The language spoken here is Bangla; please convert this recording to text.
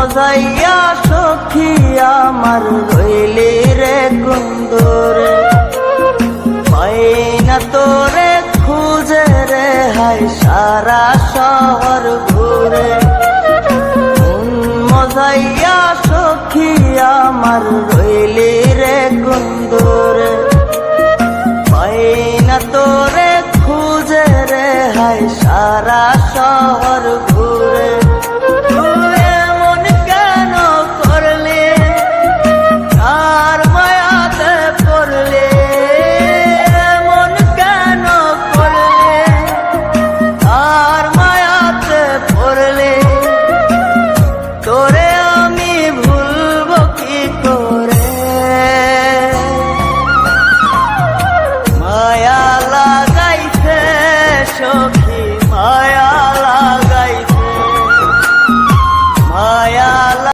মজাইয়া সখী আমার রইলি রে কুন্দরে, পাই না তোরে খুঁজে রে হাই সারা শহর ঘুরে। মজাইয়া সখী আমার রইলি রে কুন্দরে, পাই না তোরে খুঁজে রে হাই সারা শহর ঘুরে। সখী মায়া